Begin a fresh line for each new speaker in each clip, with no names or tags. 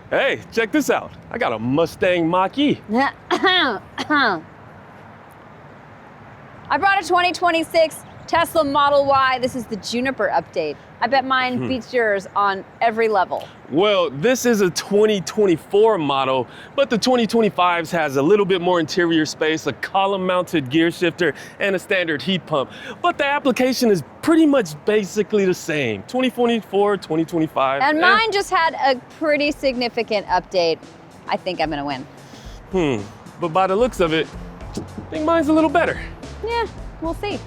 Hey, check this out. I got a Mustang Mach-E.
I brought a 2026 Tesla Model Y. This is the Juniper update. I bet mine beats yours on every level.
Well, this is a 2024 model, but the 2025s has a little bit more interior space, a column-mounted gear shifter, and a standard heat pump. But the application is pretty much basically the same. 2024, 2025.
And mine just had a pretty significant update. I think I'm gonna win.
But by the looks of it, I think mine's a little better.
Yeah, we'll see.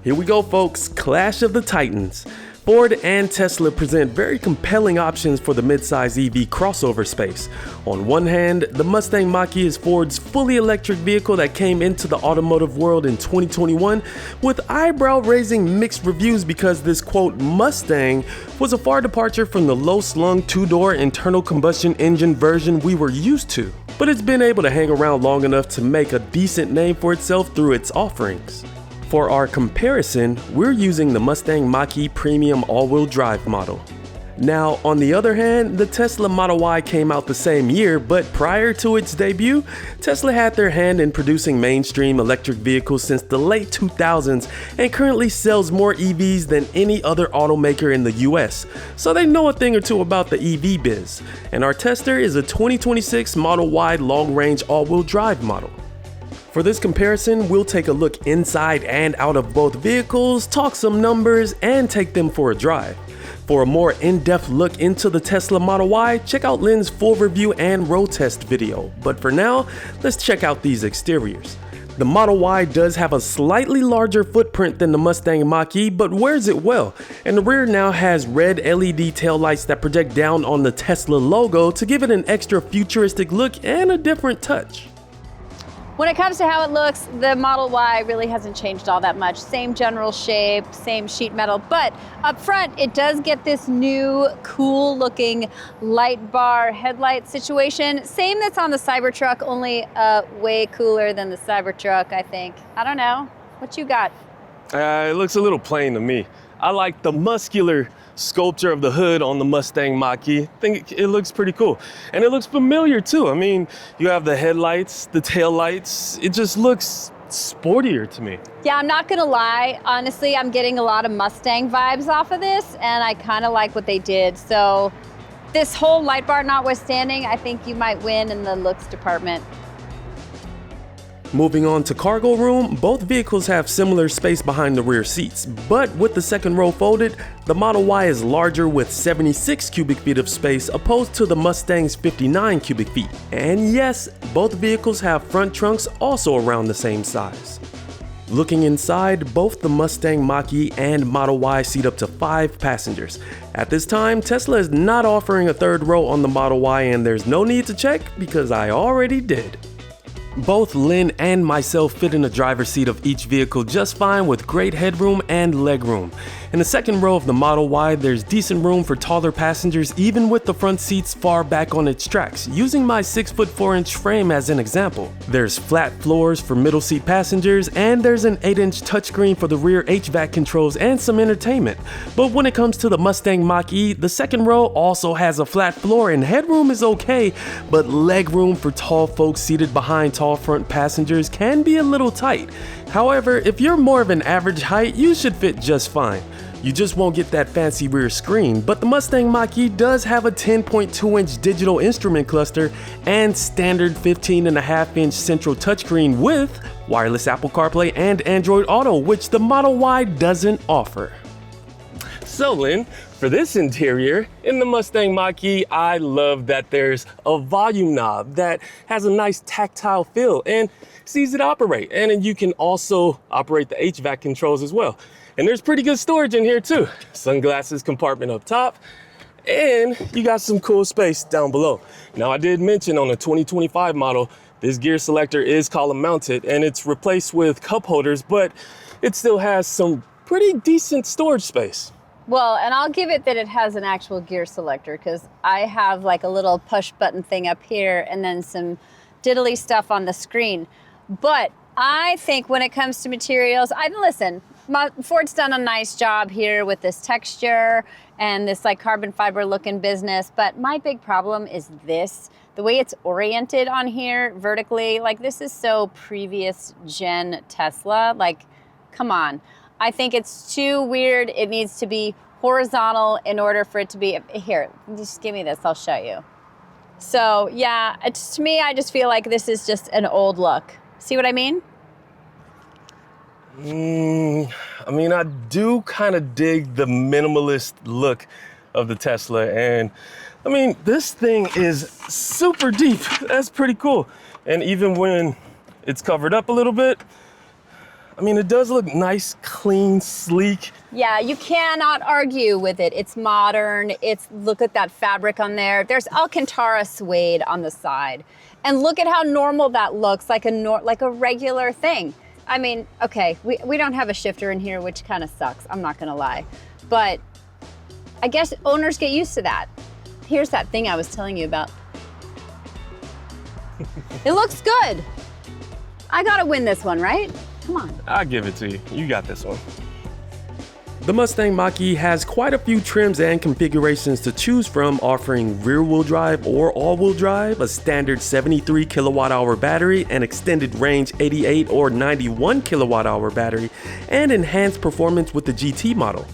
Here we go, folks. Clash of the Titans. Ford and Tesla present very compelling options for the midsize EV crossover space. On one hand, the Mustang Mach-E is Ford's fully electric vehicle that came into the automotive world in 2021 with eyebrow-raising mixed reviews because this, quote, Mustang was a far departure from the low-slung two-door internal combustion engine version we were used to. But it's been able to hang around long enough to make a decent name for itself through its offerings. For our comparison, we're using the Mustang Mach-E Premium all-wheel drive model. Now, on the other hand, the Tesla Model Y came out the same year, but prior to its debut, Tesla had their hand in producing mainstream electric vehicles since the late 2000s and currently sells more EVs than any other automaker in the US, so they know a thing or two about the EV biz. And our tester is a 2026 Model Y long-range all-wheel drive model. For this comparison, we'll take a look inside and out of both vehicles, talk some numbers, and take them for a drive. For a more in-depth look into the Tesla Model Y, check out Lynn's full review and road test video. But for now, let's check out these exteriors. The Model Y does have a slightly larger footprint than the Mustang Mach-E, but wears it well. And the rear now has red LED taillights that project down on the Tesla logo to give it an extra futuristic look and a different touch.
When it comes to how it looks, the Model Y really hasn't changed all that much. Same general shape, same sheet metal, but up front, it does get this new cool looking light bar headlight situation. Same that's on the Cybertruck, only way cooler than the Cybertruck, I think. I don't know, what you got?
It looks a little plain to me. I like the muscular sculpture of the hood on the Mustang Mach-E. I think it looks pretty cool. And it looks familiar too. I mean, you have the headlights, the taillights. It just looks sportier to me.
Yeah, I'm not gonna lie. Honestly, I'm getting a lot of Mustang vibes off of this, and I kind of like what they did. So this whole light bar notwithstanding, I think you might win in the looks department.
Moving on to cargo room, both vehicles have similar space behind the rear seats, but with the second row folded, the Model Y is larger with 76 cubic feet of space opposed to the Mustang's 59 cubic feet. And yes, both vehicles have front trunks also around the same size. Looking inside, both the Mustang Mach-E and Model Y seat up to 5 passengers. At this time, Tesla is not offering a third row on the Model Y, and there's no need to check because I already did. Both Lynn and myself fit in the driver's seat of each vehicle just fine with great headroom and legroom. In the second row of the Model Y, there's decent room for taller passengers even with the front seats far back on its tracks, using my 6'4" frame as an example. There's flat floors for middle seat passengers, and there's an 8-inch touchscreen for the rear HVAC controls and some entertainment. But when it comes to the Mustang Mach-E, the second row also has a flat floor and headroom is okay, but legroom for tall folks seated behind tall front passengers can be a little tight. However, if you're more of an average height, you should fit just fine. You just won't get that fancy rear screen, but the Mustang Mach-E does have a 10.2-inch digital instrument cluster and standard 15.5-inch central touchscreen with wireless Apple CarPlay and Android Auto, which the Model Y doesn't offer. So Lynn, for this interior, in the Mustang Mach-E, I love that there's a volume knob that has a nice tactile feel and it's easy to operate. And then you can also operate the HVAC controls as well. And there's pretty good storage in here too. Sunglasses compartment up top, and you got some cool space down below. Now I did mention on the 2025 model, this gear selector is column mounted and it's replaced with cup holders, but it still has some pretty decent storage space.
Well, and I'll give it that it has an actual gear selector because I have like a little push button thing up here and then some diddly stuff on the screen. But I think when it comes to materials, listen, Ford's done a nice job here with this texture and this like carbon fiber looking business, but my big problem is this. The way it's oriented on here vertically, like this is so previous gen Tesla, like come on. I think it's too weird. It needs to be horizontal in order for it to be, here, just give me this, I'll show you. So yeah, to me, I just feel like this is just an old look. See what I mean?
I mean, I do kind of dig the minimalist look of the Tesla. And I mean, this thing is super deep. That's pretty cool. And even when it's covered up a little bit, I mean, it does look nice, clean, sleek.
Yeah, you cannot argue with it. It's modern. Look at that fabric on there. There's Alcantara suede on the side. And look at how normal that looks, like a regular thing. I mean, okay, we don't have a shifter in here, which kind of sucks, I'm not gonna lie. But I guess owners get used to that. Here's that thing I was telling you about. It looks good. I gotta win this one, right? Come on.
I'll give it to you. You got this one. The Mustang Mach-E has quite a few trims and configurations to choose from, offering rear-wheel drive or all-wheel drive, a standard 73 kilowatt-hour battery, an extended range 88 or 91 kilowatt-hour battery, and enhanced performance with the GT model.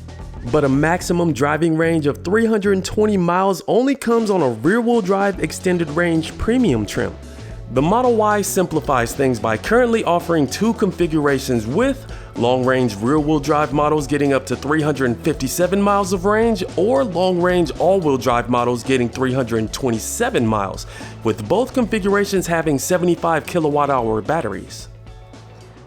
But a maximum driving range of 320 miles only comes on a rear-wheel drive extended range premium trim. The Model Y simplifies things by currently offering two configurations, with long-range rear-wheel drive models getting up to 357 miles of range, or long-range all-wheel drive models getting 327 miles, with both configurations having 75 kilowatt-hour batteries.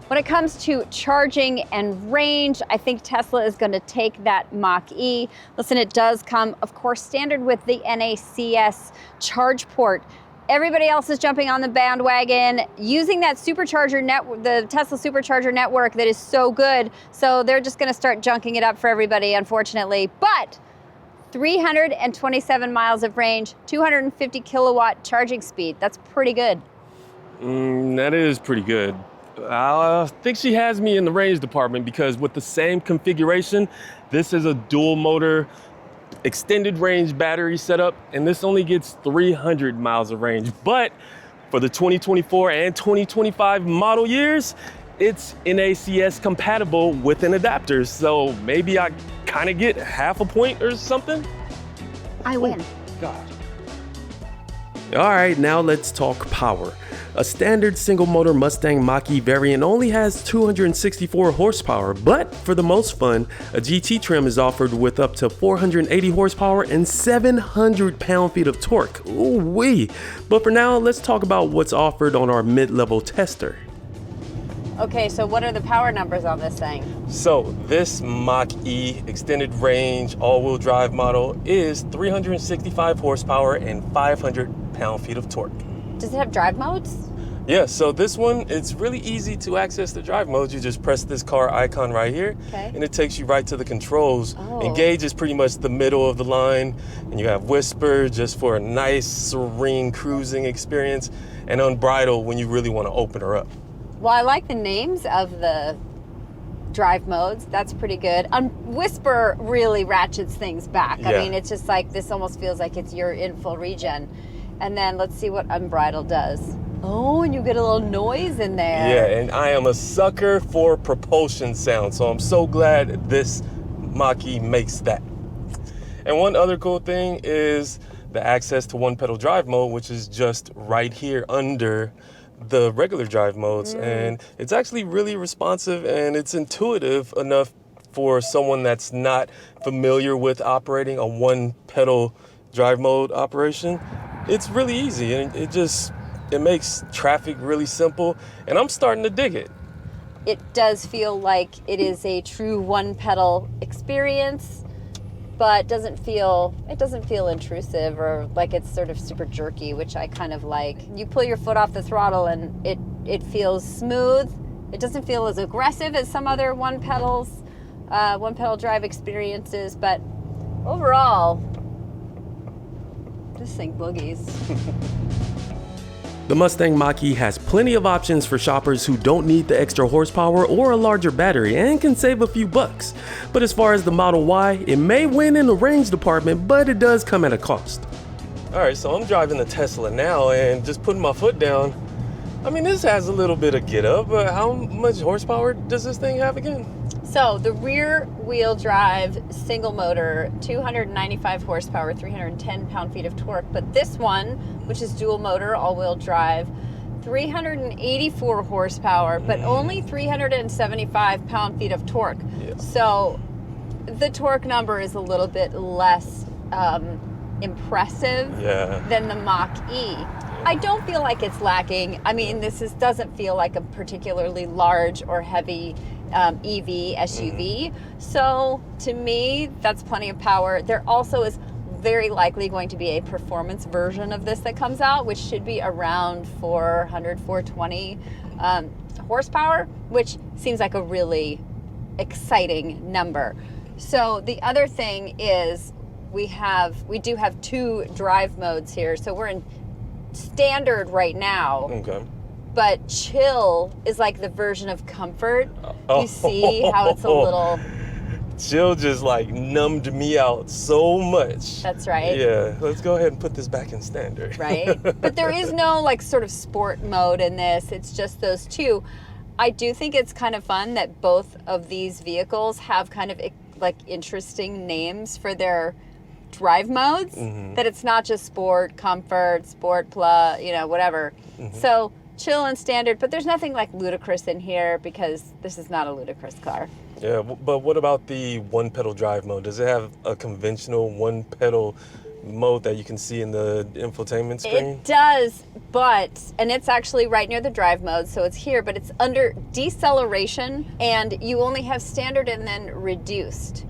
When it comes to charging and range, I think Tesla is going to take that Mach-E. Listen, it does come, of course, standard with the NACS charge port. Everybody else is jumping on the bandwagon, using that supercharger the Tesla supercharger network that is so good. So they're just gonna start junking it up for everybody, unfortunately. But 327 miles of range, 250 kilowatt charging speed. That's pretty good.
That is pretty good. I think she has me in the range department, because with the same configuration, this is a dual motor extended range battery setup, and this only gets 300 miles of range. But for the 2024 and 2025 model years, it's NACS compatible with an adapter. So maybe I kind of get half a point or something.
I win.
God. All right, now let's talk power. A standard single motor Mustang Mach-E variant only has 264 horsepower, but for the most fun, a GT trim is offered with up to 480 horsepower and 700 pound-feet of torque. Ooh-wee. But for now, let's talk about what's offered on our mid-level tester.
Okay, so what are the power numbers on this thing?
So this Mach-E extended range all-wheel drive model is 365 horsepower and 500 pound-feet of torque.
Does it have drive modes?
Yeah, so this one, it's really easy to access the drive modes. You just press this car icon right here,
okay,
and it takes you right to the controls.
Oh.
Engage is pretty much the middle of the line, and you have Whisper just for a nice, serene cruising experience, and Unbridled when you really want to open her up.
Well, I like the names of the drive modes. That's pretty good. Whisper really ratchets things back.
Yeah.
I mean, it's just like, this almost feels like you're in full regen. And then let's see what Unbridled does. Oh, and you get a little noise in there.
Yeah, and I am a sucker for propulsion sound, so I'm so glad this Mach-E makes that. And one other cool thing is the access to one pedal drive mode, which is just right here under the regular drive modes. And it's actually really responsive, and it's intuitive enough for someone that's not familiar with operating a one pedal drive mode operation. It's really easy, and it makes traffic really simple, and I'm starting to dig it.
It does feel like it is a true one pedal experience, but it doesn't feel intrusive or like it's sort of super jerky, which I kind of like. You pull your foot off the throttle and it feels smooth. It doesn't feel as aggressive as some other one pedal drive experiences, but overall, this thing boogies.
The Mustang Mach-E has plenty of options for shoppers who don't need the extra horsepower or a larger battery and can save a few bucks. But as far as the Model Y, it may win in the range department, but it does come at a cost. Alright, so I'm driving the Tesla now and just putting my foot down. I mean, this has a little bit of get up, but how much horsepower does this thing have again?
So the rear wheel drive single motor, 295 horsepower, 310 pound-feet of torque. But this one, which is dual motor, all-wheel drive, 384 horsepower, but only 375 pound-feet of torque.
Yeah.
So the torque number is a little bit less impressive than the Mach-E. I don't feel like it's lacking. I mean, doesn't feel like a particularly large or heavy EV SUV. So to me, that's plenty of power. There also is very likely going to be a performance version of this that comes out, which should be around 420 horsepower, which seems like a really exciting number. So the other thing is we do have two drive modes here. So we're in standard right now.
Okay.
But chill is like the version of comfort. You see how it's a little...
Chill just like numbed me out so much.
That's right.
Yeah, let's go ahead and put this back in standard.
Right? But there is no like sort of sport mode in this. It's just those two. I do think it's kind of fun that both of these vehicles have kind of like interesting names for their drive modes. That it's not just sport, comfort, sport plus, whatever. So chill and standard, but there's nothing like ludicrous in here because this is not a ludicrous car.
Yeah, but what about the one-pedal drive mode? Does it have a conventional one-pedal mode that you can see in the infotainment screen?
It does, and it's actually right near the drive mode, so it's here, but it's under deceleration, and you only have standard and then reduced.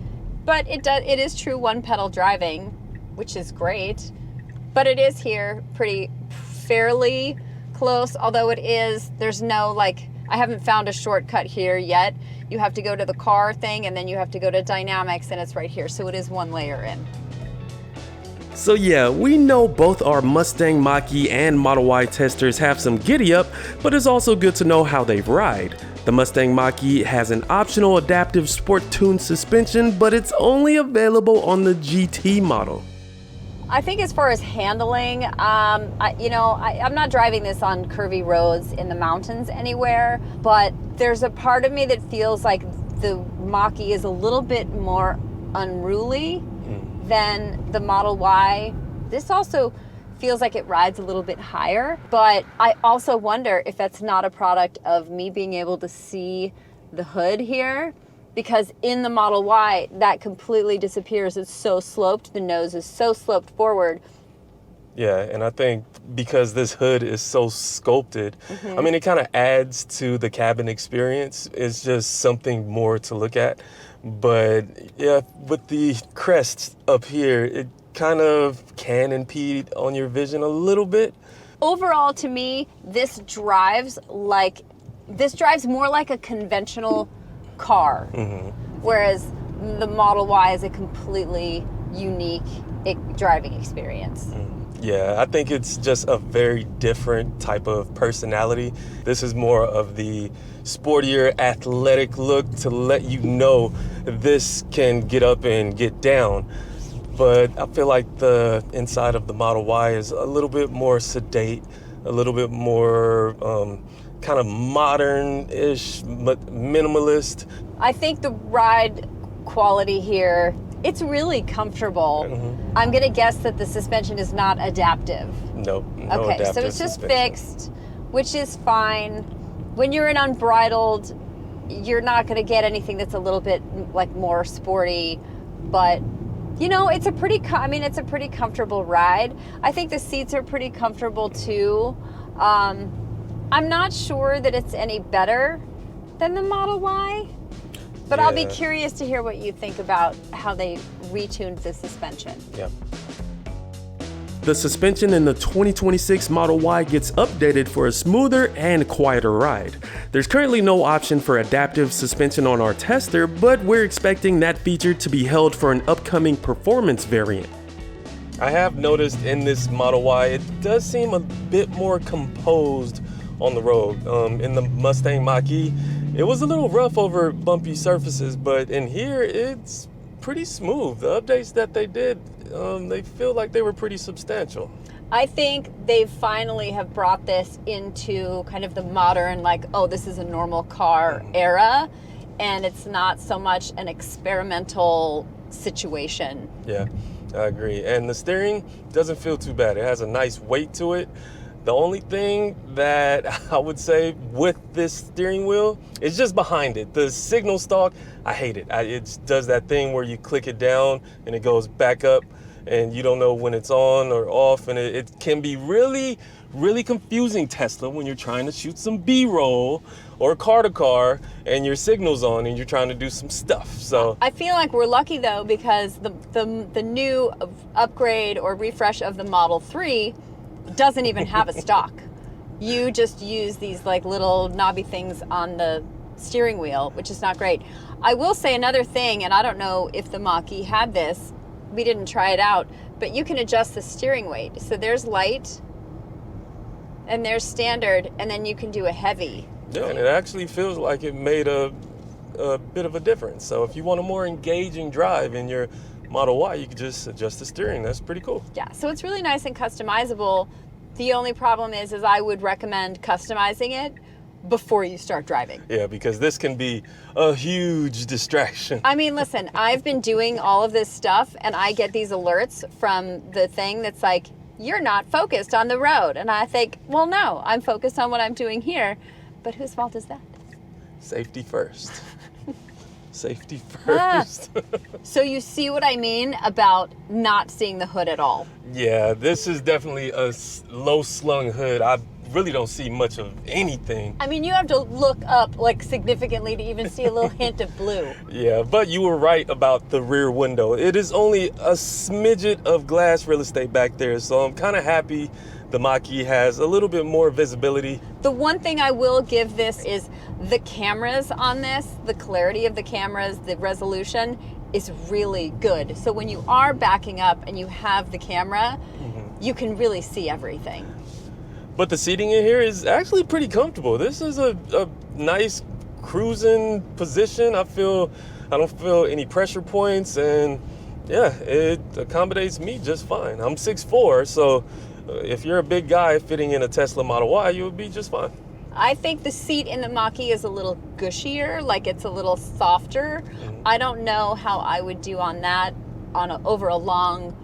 But it is true one-pedal driving, which is great, but it is here fairly close, although there's no I haven't found a shortcut here yet. You have to go to the car thing and then you have to go to dynamics and it's right here. So it is one layer in.
So yeah, we know both our Mustang Mach-E and Model Y testers have some giddy up, but it's also good to know how they ride. The Mustang Mach-E has an optional adaptive sport-tuned suspension, but it's only available on the GT model.
I think as far as handling, I'm not driving this on curvy roads in the mountains anywhere, but there's a part of me that feels like the Mach-E is a little bit more unruly than the Model Y. This also feels like it rides a little bit higher, but I also wonder if that's not a product of me being able to see the hood here. Because in the Model Y, that completely disappears. It's so sloped, the nose is so sloped forward.
Yeah, and I think because this hood is so sculpted, I mean, it kind of adds to the cabin experience. It's just something more to look at. But yeah, with the crest up here, it kind of can impede on your vision a little bit.
Overall, to me, this drives more like a conventional car, whereas the Model Y is a completely unique driving experience.
Yeah, I think it's just a very different type of personality. This is more of the sportier, athletic look to let you know this can get up and get down. But I feel like the inside of the Model Y is a little bit more sedate, a little bit more kind of modern-ish, minimalist.
I think the ride quality here, it's really comfortable. I'm gonna guess that the suspension is not adaptive.
Nope, no
okay,
adaptive
so it's just
suspension.
fixed, which is fine. When you're in unbridled, you're not gonna get anything that's a little bit more sporty, but it's a pretty comfortable ride. I think the seats are pretty comfortable too. I'm not sure that it's any better than the Model Y, but I'll be curious to hear what you think about how they retuned the suspension.
Yeah. The suspension in the 2026 Model Y gets updated for a smoother and quieter ride. There's currently no option for adaptive suspension on our tester, but we're expecting that feature to be held for an upcoming performance variant. I have noticed in this Model Y, it does seem a bit more composed on the road. In the Mustang Mach-E, it was a little rough over bumpy surfaces, but in here, it's pretty smooth. The updates that they did, they feel like they were pretty substantial.
I think they finally have brought this into kind of the modern, like, oh, this is a normal car era, and it's not so much an experimental situation.
Yeah, I agree. And the steering doesn't feel too bad. It has a nice weight to it. The only thing that I would say with this steering wheel is just behind it. The signal stalk, I hate it. It does that thing where you click it down and it goes back up and you don't know when it's on or off. And it can be really, really confusing, Tesla, when you're trying to shoot some B-roll or car to car and your signal's on and you're trying to do some stuff. So
I feel like we're lucky though, because the new upgrade or refresh of the Model 3 doesn't even have a stock. You just use these like little knobby things on the steering wheel, which is not great. I will say another thing, and I don't know if the Mach-E had this, we didn't try it out, but you can adjust the steering weight. So there's light and there's standard, and then you can do a heavy.
Yeah, and it actually feels like it made a bit of a difference. So if you want a more engaging drive in your Model Y, you can just adjust the steering. That's pretty cool.
Yeah, so it's really nice and customizable. The only problem is I would recommend customizing it before you start driving.
Yeah, because this can be a huge distraction.
I mean, listen, I've been doing all of this stuff and I get these alerts from the thing that's like, you're not focused on the road. And I think, well, no, I'm focused on what I'm doing here. But whose fault is that?
Safety first. Safety first.
So you see what I mean about not seeing the hood at all?
Yeah, this is definitely a low slung hood. I really don't see much of anything.
I mean, you have to look up like significantly to even see a little hint of blue.
Yeah, but you were right about the rear window. It is only a smidget of glass real estate back there, so I'm kind of happy the Mach-E has a little bit more visibility.
The one thing I will give this is the cameras on this, the clarity of the cameras, the resolution is really good. So when you are backing up and you have the camera, you can really see everything.
But the seating in here is actually pretty comfortable. This is a nice cruising position. I don't feel any pressure points, and yeah, it accommodates me just fine. I'm 6'4", so if you're a big guy fitting in a Tesla Model Y, you would be just fine.
I think the seat in the Mach-E is a little gushier, like it's a little softer. I don't know how I would do on that over a long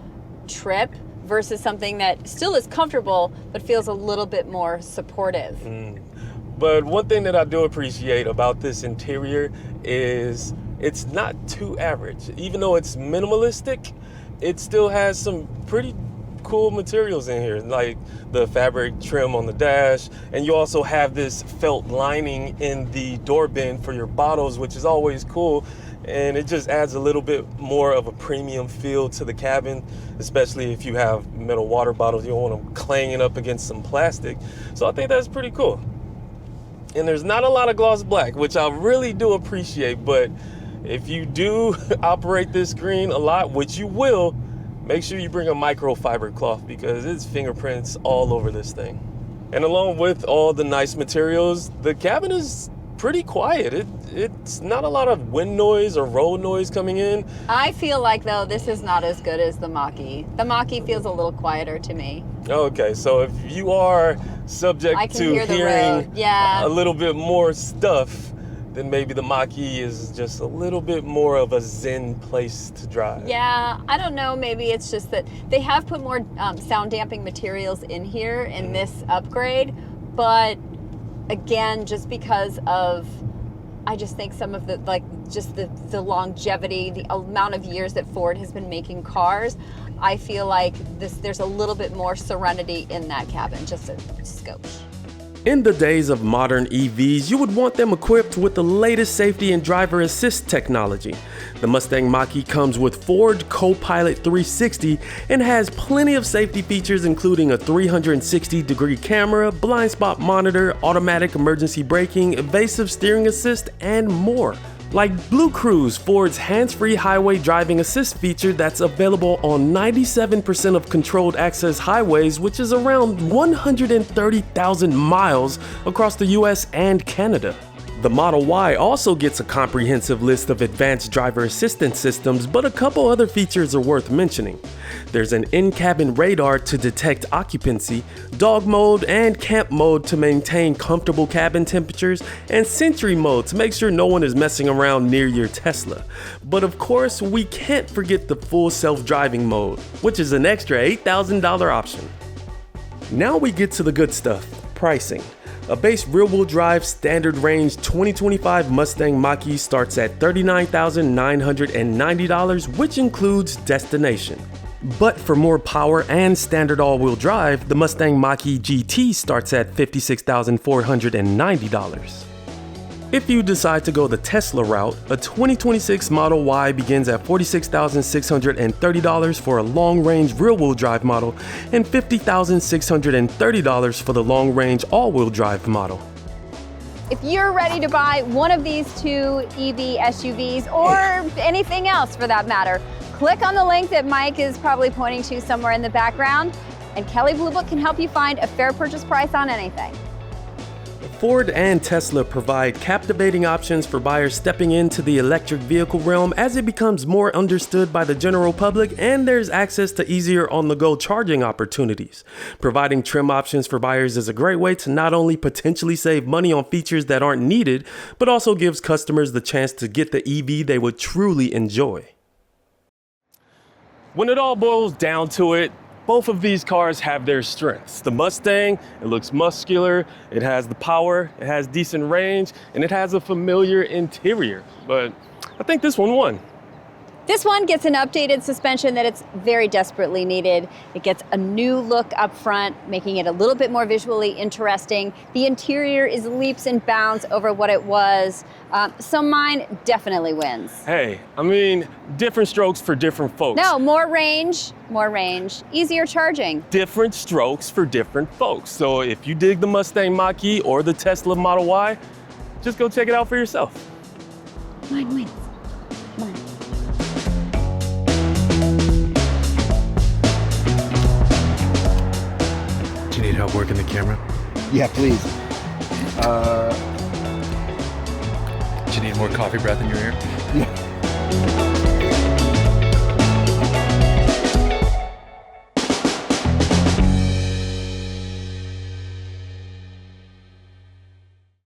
trip versus something that still is comfortable but feels a little bit more supportive.
But one thing that I do appreciate about this interior is it's not too average. Even though it's minimalistic, it still has some pretty cool materials in here, like the fabric trim on the dash, and you also have this felt lining in the door bin for your bottles, which is always cool, and it just adds a little bit more of a premium feel to the cabin, especially if you have metal water bottles. You don't want them clanging up against some plastic, so I think that's pretty cool. And there's not a lot of gloss black, which I really do appreciate, but if you do operate this screen a lot, which you will, make sure you bring a microfiber cloth because it's fingerprints all over this thing. And along with all the nice materials, the cabin is pretty quiet. It's not a lot of wind noise or road noise coming in.
I feel like, though, this is not as good as the Mach-E. The Mach-E feels a little quieter to me.
Okay, so if you are subject to hearing a little bit more stuff, then maybe the Mach-E is just a little bit more of a zen place to drive.
Yeah, I don't know, maybe it's just that they have put more sound damping materials in here in this upgrade, but again, just because of, I just think some of the, like, just the longevity, the amount of years that Ford has been making cars, I feel like there's a little bit more serenity in that cabin, just a skosh.
In the days of modern EVs, you would want them equipped with the latest safety and driver assist technology. The Mustang Mach-E comes with Ford Co-Pilot 360 and has plenty of safety features, including a 360-degree camera, blind spot monitor, automatic emergency braking, evasive steering assist, and more. Like Blue Cruise, Ford's hands-free highway driving assist feature that's available on 97% of controlled access highways, which is around 130,000 miles across the US and Canada. The Model Y also gets a comprehensive list of advanced driver assistance systems, but a couple other features are worth mentioning. There's an in-cabin radar to detect occupancy, dog mode and camp mode to maintain comfortable cabin temperatures, and Sentry mode to make sure no one is messing around near your Tesla. But of course, we can't forget the full self-driving mode, which is an extra $8,000 option. Now we get to the good stuff, pricing. A base rear-wheel drive standard range 2025 Mustang Mach-E starts at $39,990, which includes destination. But for more power and standard all-wheel drive, the Mustang Mach-E GT starts at $56,490. If you decide to go the Tesla route, a 2026 Model Y begins at $46,630 for a long-range rear-wheel drive model and $50,630 for the long-range all-wheel drive model.
If you're ready to buy one of these two EV SUVs, or anything else for that matter, click on the link that Mike is probably pointing to somewhere in the background, and Kelley Blue Book can help you find a fair purchase price on anything.
Ford and Tesla provide captivating options for buyers stepping into the electric vehicle realm as it becomes more understood by the general public, and there's access to easier on-the-go charging opportunities. Providing trim options for buyers is a great way to not only potentially save money on features that aren't needed, but also gives customers the chance to get the EV they would truly enjoy. When it all boils down to it, both of these cars have their strengths. The Mustang, it looks muscular, it has the power, it has decent range, and it has a familiar interior. But I think this one won.
This one gets an updated suspension that it's very desperately needed. It gets a new look up front, making it a little bit more visually interesting. The interior is leaps and bounds over what it was. So mine definitely wins.
Hey, I mean, different strokes for different folks.
No, more range, easier charging.
Different strokes for different folks. So if you dig the Mustang Mach-E or the Tesla Model Y, just go check it out for yourself.
Mine wins. Mine.
Do you need help working the camera?
Yeah, please.
Do you need more coffee breath in your ear?
Yeah.